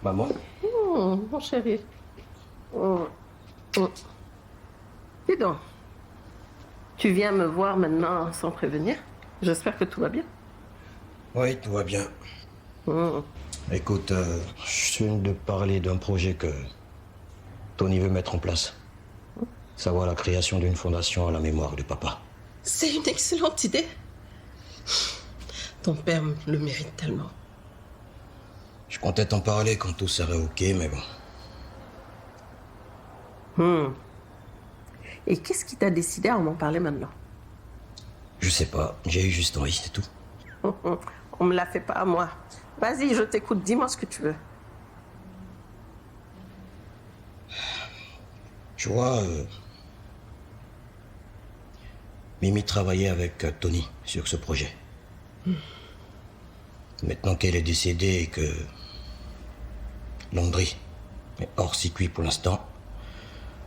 Maman? Mon chéri. Oh. Oh. Dis donc, tu viens me voir maintenant sans prévenir. J'espère que tout va bien. Oui, tout va bien. Écoute, je viens de parler d'un projet que Tony veut mettre en place. Savoir la création d'une fondation à la mémoire de papa. C'est une excellente idée. Ton père le mérite tellement. Je comptais t'en parler quand tout serait ok, mais bon. Et qu'est-ce qui t'a décidé à m'en parler maintenant? Je sais pas, j'ai eu juste envie, c'est tout. On me la fait pas à moi. Vas-y, je t'écoute, dis-moi ce que tu veux. Tu vois, Mimi travaillait avec Tony sur ce projet. Maintenant qu'elle est décédée et que Landry est hors circuit pour l'instant,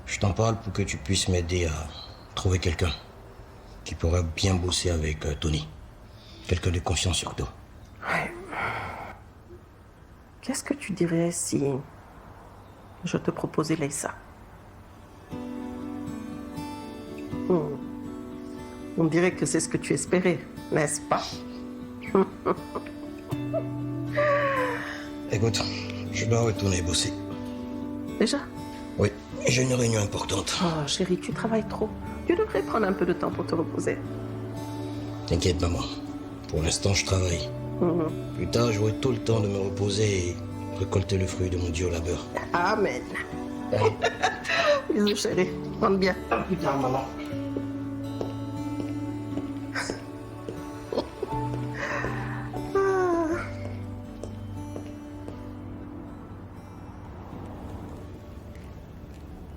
je t'en parle pour que tu puisses m'aider à trouver quelqu'un qui pourra bien bosser avec Tony. Quelqu'un de confiance surtout. Ouais. Qu'est-ce que tu dirais si je te proposais Leïssa? On dirait que c'est ce que tu espérais, n'est-ce pas? Écoute, je dois retourner bosser. Déjà? Oui, j'ai une réunion importante. Oh, chérie, tu travailles trop. Tu devrais prendre un peu de temps pour te reposer. T'inquiète, maman. Pour l'instant, je travaille. Plus tard, j'aurai tout le temps de me reposer et récolter le fruit de mon dur labeur. Amen. Bisous, chérie. Rentre bien. Plus tard, maman.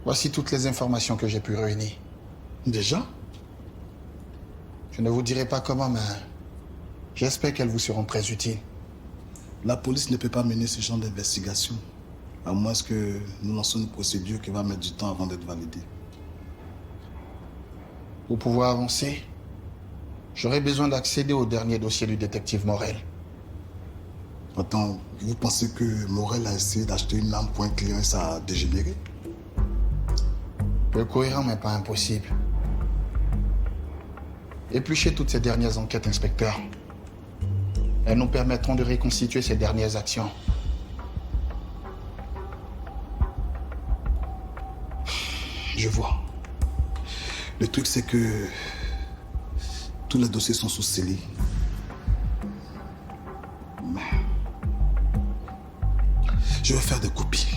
Voici toutes les informations que j'ai pu réunir. Déjà? Je ne vous dirai pas comment, mais j'espère qu'elles vous seront très utiles. La police ne peut pas mener ce genre d'investigation, à moins que nous lancions une procédure qui va mettre du temps avant d'être validée. Pour pouvoir avancer, j'aurai besoin d'accéder au dernier dossier du détective Morel. Attends, vous pensez que Morel a essayé d'acheter une arme pour un client et ça a dégénéré? Peu cohérent, mais pas impossible. Épluchez toutes ces dernières enquêtes, inspecteur. Elles nous permettront de reconstituer ces dernières actions. Je vois. Le truc, c'est que tous les dossiers sont sous scellés. Je vais faire des copies.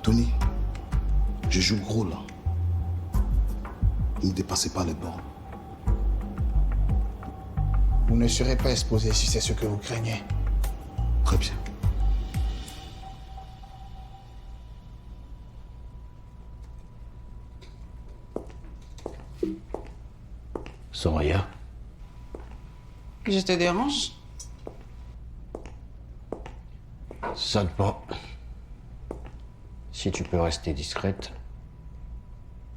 Tony, je joue gros là. Ne dépassez pas les bornes. Vous ne serez pas exposé si c'est ce que vous craignez. Très bien. Soraya, Je te dérange? ça dépend. Si tu peux rester discrète,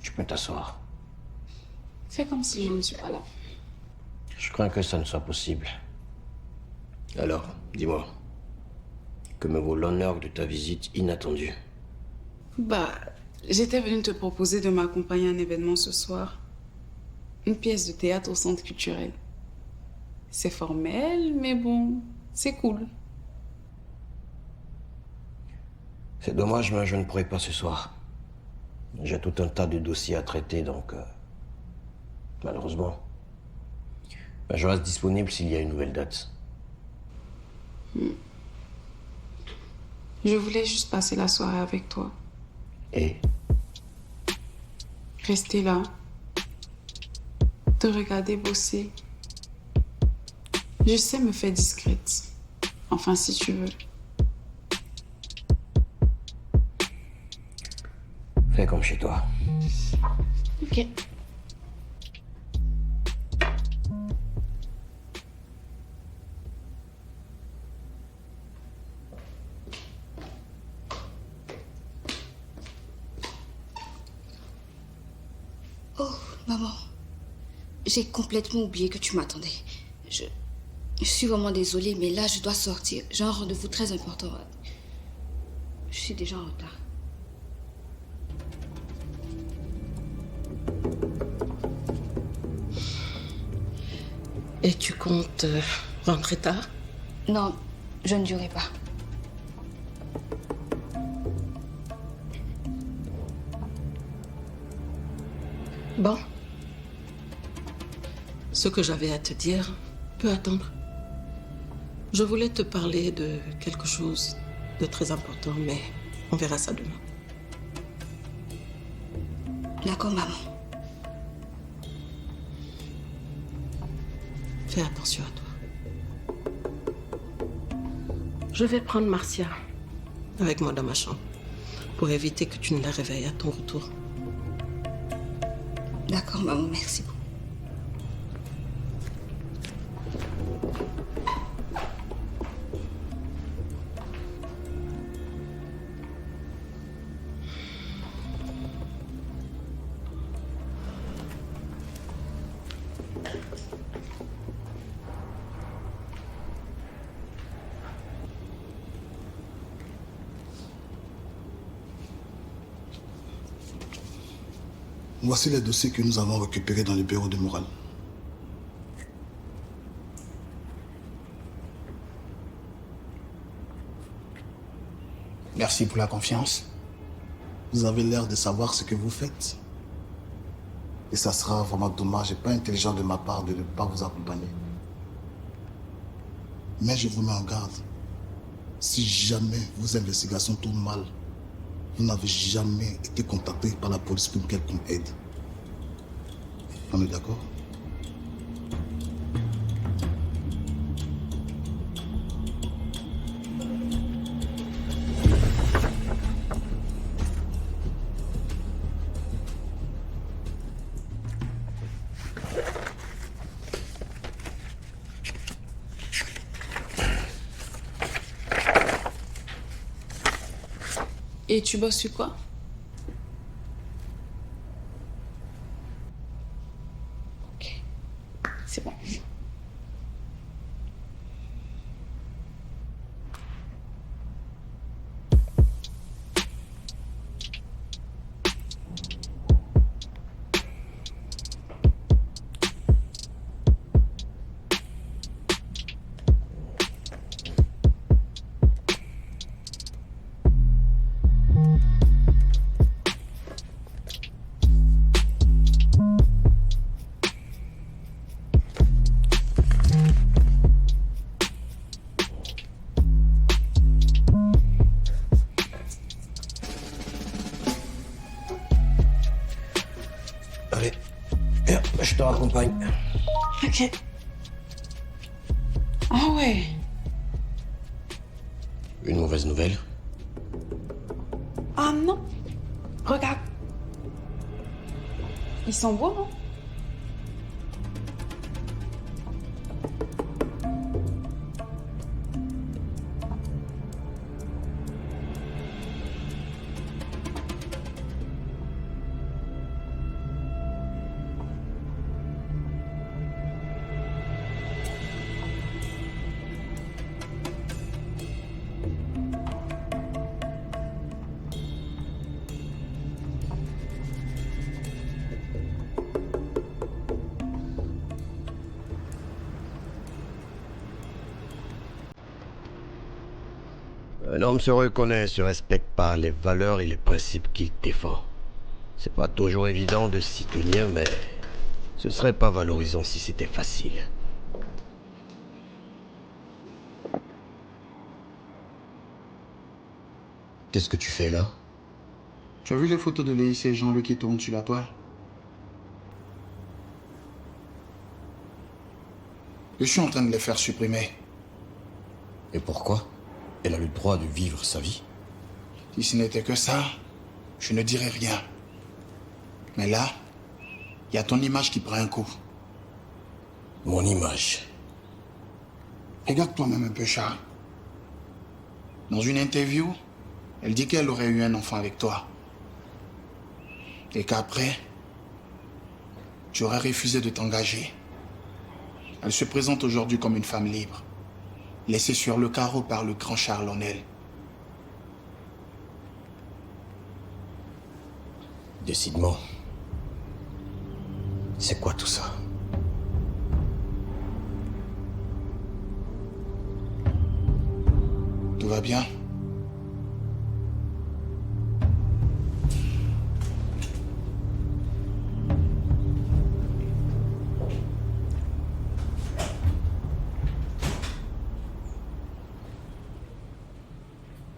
tu peux t'asseoir. Fais comme si je ne suis pas là. Je crains que ça ne soit possible. Alors, dis-moi, que me vaut l'honneur de ta visite inattendue? J'étais venue te proposer de m'accompagner à un événement ce soir. Une pièce de théâtre au centre culturel. C'est formel, mais bon, c'est cool. C'est dommage, mais je ne pourrai pas ce soir. J'ai tout un tas de dossiers à traiter, donc... malheureusement. Mais je reste disponible s'il y a une nouvelle date. Je voulais juste passer la soirée avec toi. Et Rester là. Te regarder bosser. Je sais me faire discrète. Enfin, si tu veux. fais comme chez toi. Ok. Oh, maman. J'ai complètement oublié que tu m'attendais. Je suis vraiment désolée, mais là, je dois sortir. J'ai un rendez-vous très important. Je suis déjà en retard. Et tu comptes rentrer tard? Non, je ne dirai pas. Bon. Ce que j'avais à te dire peut attendre. Je voulais te parler de quelque chose de très important, mais on verra ça demain. D'accord, maman. Fais attention à toi. Je vais prendre Marcia avec moi dans ma chambre pour éviter que tu ne la réveilles à ton retour. D'accord, maman, merci beaucoup. Voici les dossiers que nous avons récupérés dans le bureau de morale. Merci pour la confiance. Vous avez l'air de savoir ce que vous faites. Et ça sera vraiment dommage et pas intelligent de ma part de ne pas vous accompagner. Mais je vous mets en garde. Si jamais vos investigations tournent mal, vous n'avez jamais été contacté par la police pour quelconque aide. On est d'accord? Et tu bosses sur quoi? Ok, c'est bon. Allez, viens, je te raccompagne. Ok. Ah ouais. Une mauvaise nouvelle? Ah non. Regarde. Ils sont beaux, non? Un homme se reconnaît, se respecte par les valeurs et les principes qu'il défend. C'est pas toujours évident de s'y tenir, mais ce serait pas valorisant si c'était facile. Qu'est-ce que tu fais là? Tu as vu les photos de Léis et Jean-Luc qui tournent sur la toile? Je suis en train de les faire supprimer. Et pourquoi? Elle a le droit de vivre sa vie. Si ce n'était que ça, je ne dirais rien. Mais là, il y a ton image qui prend un coup. Mon image. Regarde toi-même un peu, Charles. Dans une interview, elle dit qu'elle aurait eu un enfant avec toi. Et qu'après, tu aurais refusé de t'engager. Elle se présente aujourd'hui comme une femme libre, laissée sur le carreau par le grand Charles Lonnel. Décidément. C'est quoi tout ça? Tout va bien?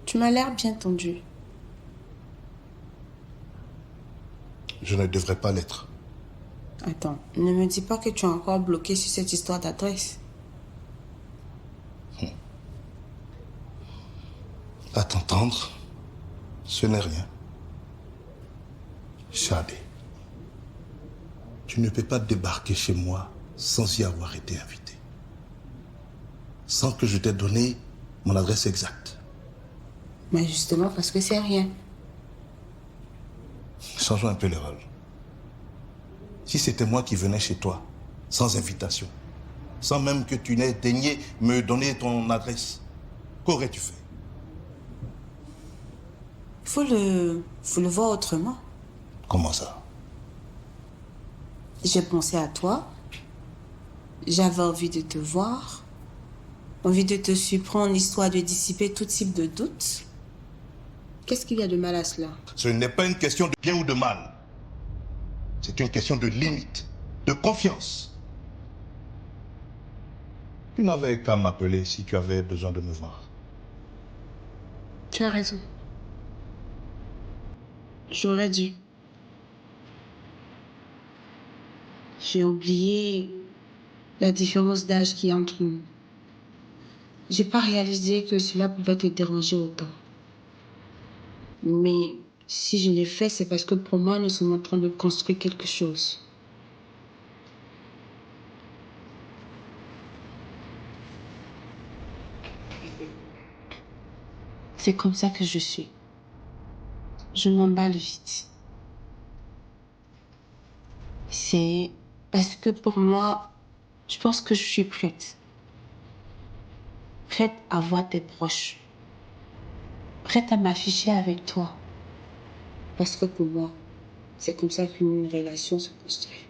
Tu m'as l'air bien tendu. Je ne devrais pas l'être. Attends, ne me dis pas que tu es encore bloqué sur cette histoire d'adresse. À t'entendre, ce n'est rien. Shadé, tu ne peux pas débarquer chez moi sans y avoir été invité. Sans que je t'ai donné mon adresse exacte. Mais justement parce que c'est rien. Changeons un peu les rôles. Si c'était moi qui venais chez toi, sans invitation, sans même que tu n'aies daigné me donner ton adresse, qu'aurais-tu fait? Faut le voir autrement. Comment ça? J'ai pensé à toi. J'avais envie de te voir. Envie de te surprendre, histoire de dissiper tout type de doute. Qu'est-ce qu'il y a de mal à cela? Ce n'est pas une question de bien ou de mal. C'est une question de limite, de confiance. Tu n'avais qu'à m'appeler si tu avais besoin de me voir. Tu as raison. J'aurais dû. J'ai oublié la différence d'âge qui est entre nous. J'ai pas réalisé que cela pouvait te déranger autant. Mais si je l'ai fait, c'est parce que pour moi, nous sommes en train de construire quelque chose. C'est comme ça que je suis. Je m'emballe vite. C'est parce que pour moi, je pense que je suis prête. Prête à voir tes proches. Prête à m'afficher avec toi. Parce que pour moi, c'est comme ça qu'une relation se construit.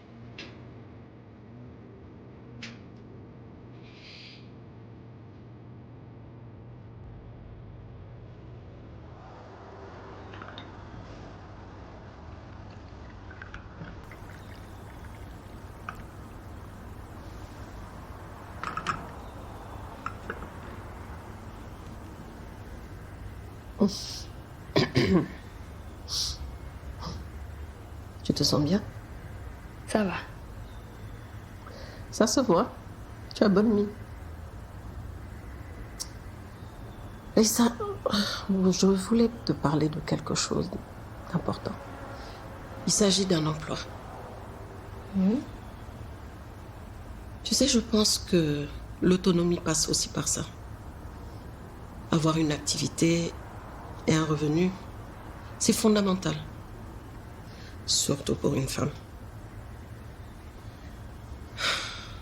Tu te sens bien? Ça va. Ça se voit. Tu as bonne mine. Et ça, je voulais te parler de quelque chose d'important. Il s'agit d'un emploi. Tu sais, je pense que l'autonomie passe aussi par ça. Avoir une activité et un revenu, c'est fondamental. Surtout pour une femme.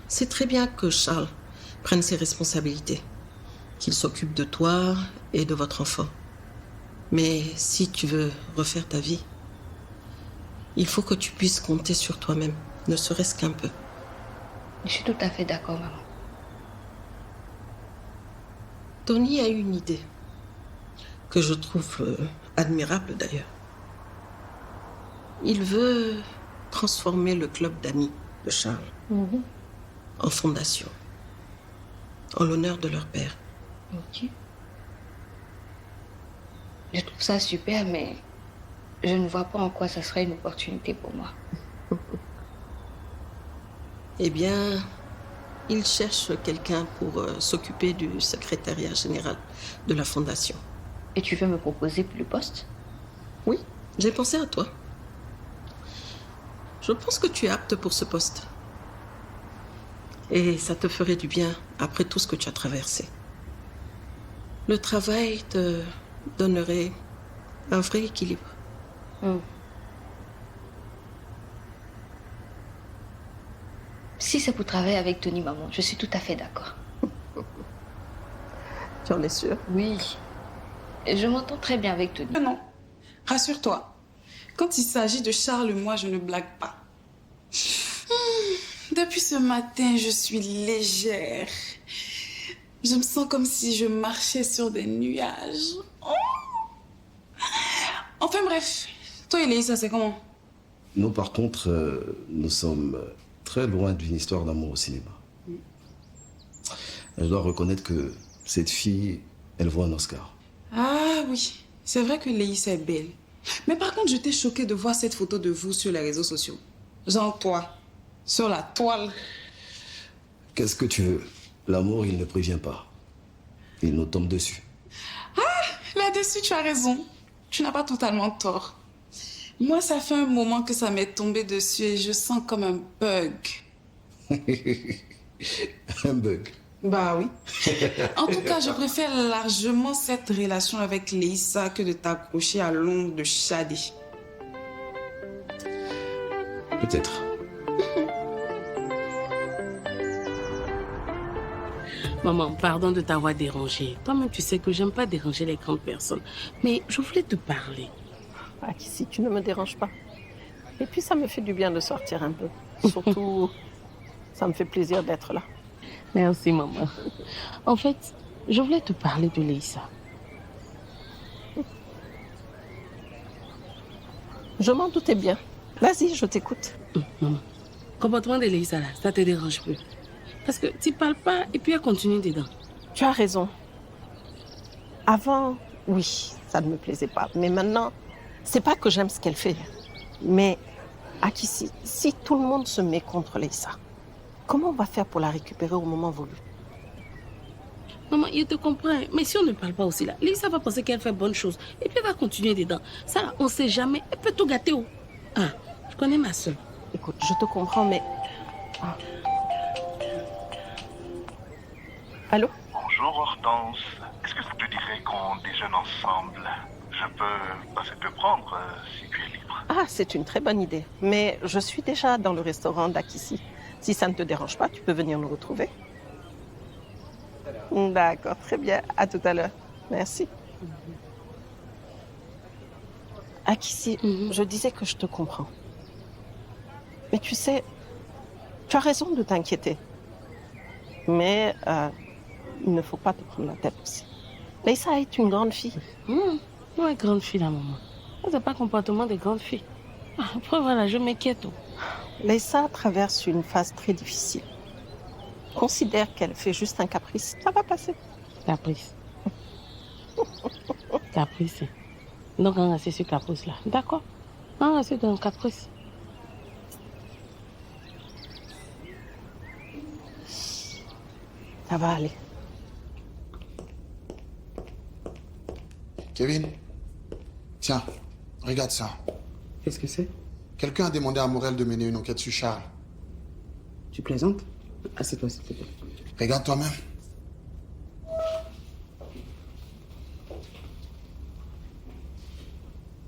C'est très bien que Charles prenne ses responsabilités, qu'il s'occupe de toi et de votre enfant. Mais si tu veux refaire ta vie, il faut que tu puisses compter sur toi-même, ne serait-ce qu'un peu. Je suis tout à fait d'accord, maman. Tony a eu une idée, que je trouve admirable d'ailleurs. Il veut transformer le club d'amis de Charles en fondation, en l'honneur de leur père. Ok. Je trouve ça super, mais je ne vois pas en quoi ça serait une opportunité pour moi. Eh bien, il cherche quelqu'un pour s'occuper du secrétariat général de la fondation. Et tu veux me proposer le poste? Oui, j'ai pensé à toi. Je pense que tu es apte pour ce poste. Et ça te ferait du bien après tout ce que tu as traversé. Le travail te donnerait un vrai équilibre. Si c'est pour travailler avec Tony, maman, je suis tout à fait d'accord. Tu en es sûre? Oui. Je m'entends très bien avec Tony. Non, rassure-toi. Quand il s'agit de Charles, moi, je ne blague pas. Depuis ce matin, je suis légère. Je me sens comme si je marchais sur des nuages. Oh. Enfin bref, toi et Léissa, c'est comment? Nous, par contre, nous sommes très loin d'une histoire d'amour au cinéma. Je dois reconnaître que cette fille, elle vaut un Oscar. Ah oui, c'est vrai que Léissa est belle. Mais par contre, j'étais choquée de voir cette photo de vous sur les réseaux sociaux. Genre toi, sur la toile. Qu'est-ce que tu veux? L'amour, il ne prévient pas. Il nous tombe dessus. Là-dessus, tu as raison. Tu n'as pas totalement tort. Moi, ça fait un moment que ça m'est tombé dessus et je sens comme un bug. Un bug. Bah oui. En tout cas, je préfère largement cette relation avec Léissa que de t'accrocher à l'ombre de Shadi. Peut-être. Maman, pardon de t'avoir dérangé. Toi-même, tu sais que j'aime pas déranger les grandes personnes. Mais je voulais te parler. Akissi, tu ne me déranges pas. Et puis, ça me fait du bien de sortir un peu. Surtout, ça me fait plaisir d'être là. Merci, maman. En fait, je voulais te parler de Léissa. Je m'en doutais bien. Vas-y, je t'écoute. Maman, le comportement de Léissa, là, ça te dérange plus. Parce que tu parles pas et puis elle continue dedans. Tu as raison. Avant, oui, ça ne me plaisait pas. Mais maintenant, c'est pas que j'aime ce qu'elle fait. Mais Akissi, si tout le monde se met contre Léissa, comment on va faire pour la récupérer au moment voulu? Maman, je te comprends. Mais si on ne parle pas aussi là, Léissa va penser qu'elle fait bonne chose. Et puis elle va continuer dedans. Ça, on sait jamais. Elle peut tout gâter. Oh. Ah, je connais ma soeur. Écoute, je te comprends, mais... Ah. Allô? Bonjour Hortense. Est-ce que ça te dirait qu'on déjeune ensemble? Je peux passer te prendre si tu es libre. Ah, c'est une très bonne idée. Mais je suis déjà dans le restaurant d'Akissi. Si ça ne te dérange pas, tu peux venir nous retrouver. D'accord, très bien. À tout à l'heure. Merci. Akissi, je disais que je te comprends. Mais tu sais, tu as raison de t'inquiéter. Mais il ne faut pas te prendre la tête aussi. Léissa est une grande fille. Ouais, grande fille, la maman. Ça, c'est pas le comportement des grandes filles. Après, voilà, je m'inquiète. Léissa traverse une phase très difficile. Considère qu'elle fait juste un caprice. Ça va passer. Caprice. Caprice. Donc, on reste sur caprice là. D'accord. On reste dans le caprice. Ça va aller. Kevin, tiens, regarde ça. Qu'est-ce que c'est? Quelqu'un a demandé à Morel de mener une enquête sur Charles. Tu plaisantes? Assieds-toi, s'il te plaît. Regarde toi-même.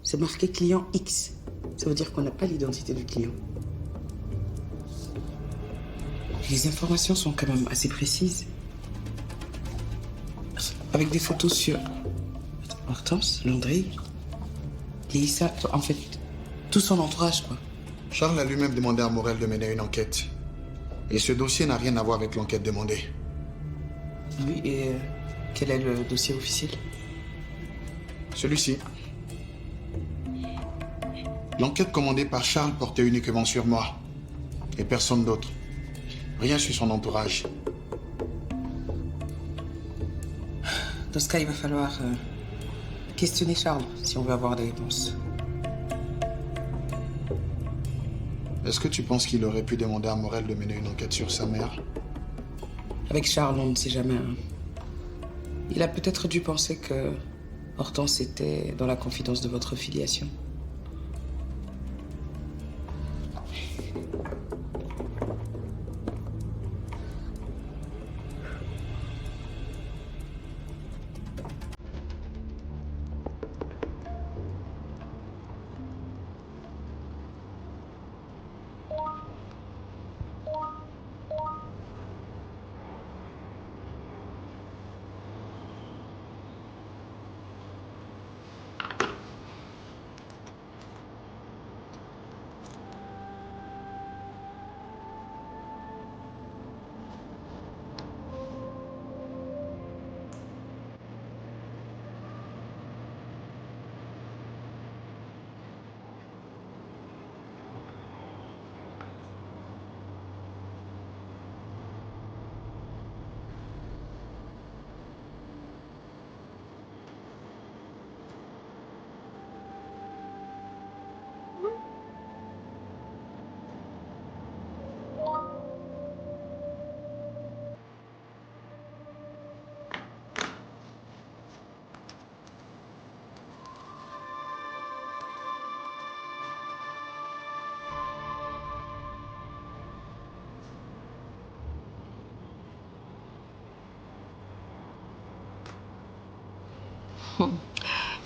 C'est marqué client X. Ça veut dire qu'on n'a pas l'identité du client. Les informations sont quand même assez précises. Avec des photos sur Hortense, Landry, Léissa, en fait, tout son entourage, quoi. Charles a lui-même demandé à Morel de mener une enquête. Et ce dossier n'a rien à voir avec l'enquête demandée. Oui, et quel est le dossier officiel? Celui-ci. L'enquête commandée par Charles portait uniquement sur moi. Et personne d'autre. Rien sur son entourage. Dans ce cas, il va falloir questionner Charles si on veut avoir des réponses. Est-ce que tu penses qu'il aurait pu demander à Morel de mener une enquête sur sa mère? Avec Charles, on ne sait jamais. Hein. Il a peut-être dû penser que Hortense était dans la confidence de votre filiation.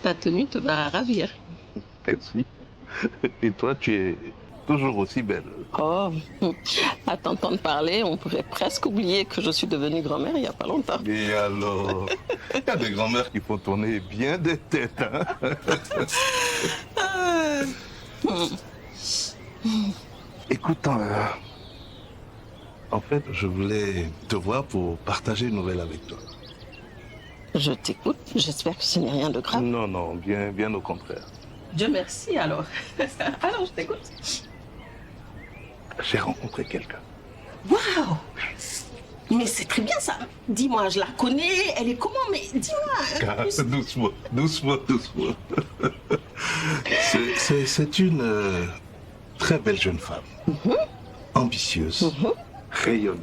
Ta tenue te va ravir. Merci. Et toi, tu es toujours aussi belle. Oh, à t'entendre parler, on pourrait presque oublier que je suis devenue grand-mère il n'y a pas longtemps. Et alors, il y a des grand-mères qui font tourner bien des têtes. Hein? Écoute, en fait, je voulais te voir pour partager une nouvelle avec toi. Je t'écoute, j'espère que ce n'est rien de grave. Non, non, bien au contraire. Dieu merci alors. Alors, je t'écoute. J'ai rencontré quelqu'un. Waouh! Mais c'est très bien ça. Dis-moi, je la connais, elle est comment? Mais dis-moi. Doucement, doucement, doucement. C'est une très belle jeune femme. Ambitieuse, rayonnante.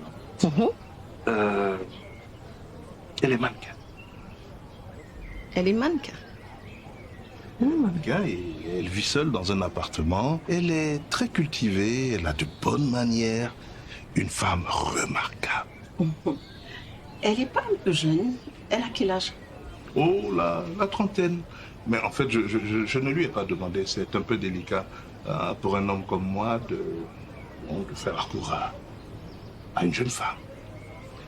Elle est mannequin. Elle est mannequin. Mannequin et elle vit seule dans un appartement. Elle est très cultivée, elle a de bonnes manières. Une femme remarquable. Elle n'est pas un peu jeune. Elle a quel âge? Oh, la trentaine. Mais en fait, je ne lui ai pas demandé. C'est un peu délicat pour un homme comme moi de faire recours à une jeune femme.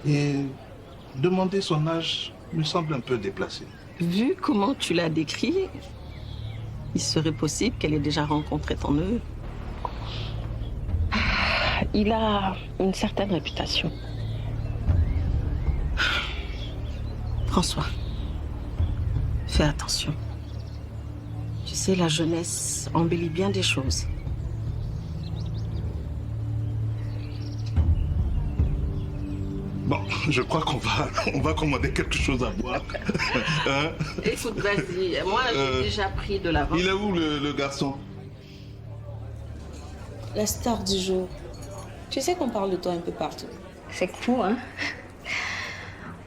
Et demander son âge me semble un peu déplacé. Vu comment tu l'as décrit, il serait possible qu'elle ait déjà rencontré ton neveu. Il a une certaine réputation. François, fais attention. Tu sais, la jeunesse embellit bien des choses. Bon, je crois qu'on va commander quelque chose à boire. Hein? Écoute, vas-y. Moi, j'ai déjà pris de l'avance. Il est où le garçon? La star du jour. Tu sais qu'on parle de toi un peu partout. C'est fou, hein?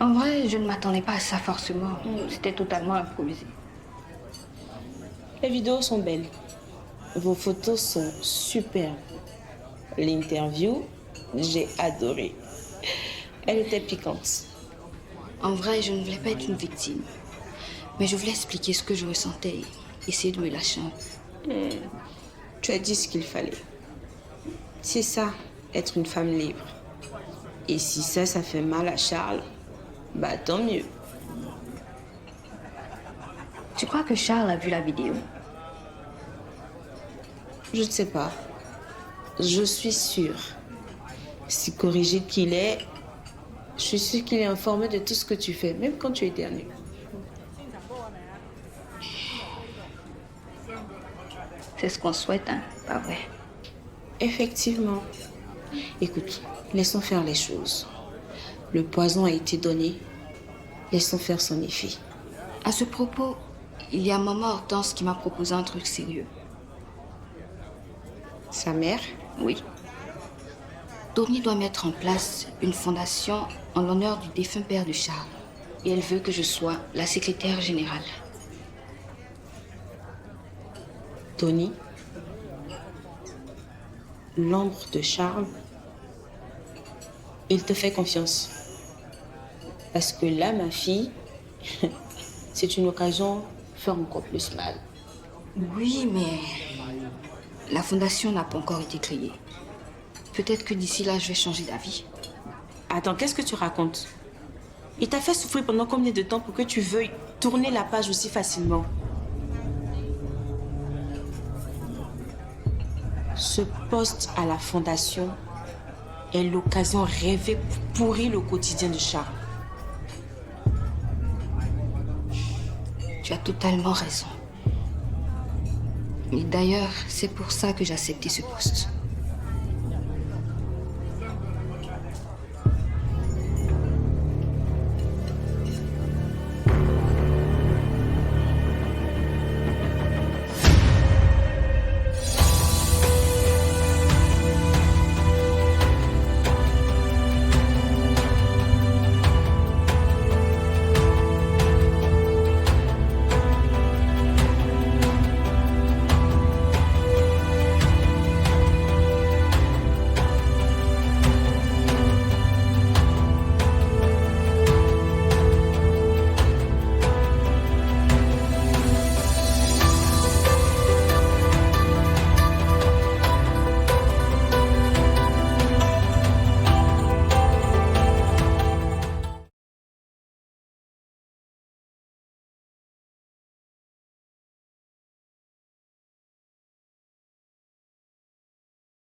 En vrai, je ne m'attendais pas à ça forcément. C'était totalement improvisé. Les vidéos sont belles. Vos photos sont superbes. L'interview, j'ai adoré. Elle était piquante. En vrai, je ne voulais pas être une victime. Mais je voulais expliquer ce que je ressentais et essayer de me lâcher un peu. Tu as dit ce qu'il fallait. C'est ça, être une femme libre. Et si ça fait mal à Charles, bah tant mieux. Tu crois que Charles a vu la vidéo? Je ne sais pas. Je suis sûre. Si corrigé qu'il est, je suis sûre qu'il est informé de tout ce que tu fais, même quand tu éternues. C'est ce qu'on souhaite, hein? Pas vrai? Effectivement. Écoute, laissons faire les choses. Le poison a été donné. Laissons faire son effet. À ce propos, il y a maman Hortense qui m'a proposé un truc sérieux. Sa mère? Oui. Tony doit mettre en place une fondation en l'honneur du défunt père de Charles. Et elle veut que je sois la secrétaire générale. Tony? L'ombre de Charles? Il te fait confiance. Parce que là, ma fille, c'est une occasion de faire encore plus mal. Oui, mais la fondation n'a pas encore été créée. Peut-être que d'ici là, je vais changer d'avis. Attends, qu'est-ce que tu racontes? Il t'a fait souffrir pendant combien de temps pour que tu veuilles tourner la page aussi facilement? Ce poste à la fondation est l'occasion rêvée pour pourrir le quotidien de Charles. Tu as totalement raison. Et d'ailleurs, c'est pour ça que j'ai accepté ce poste.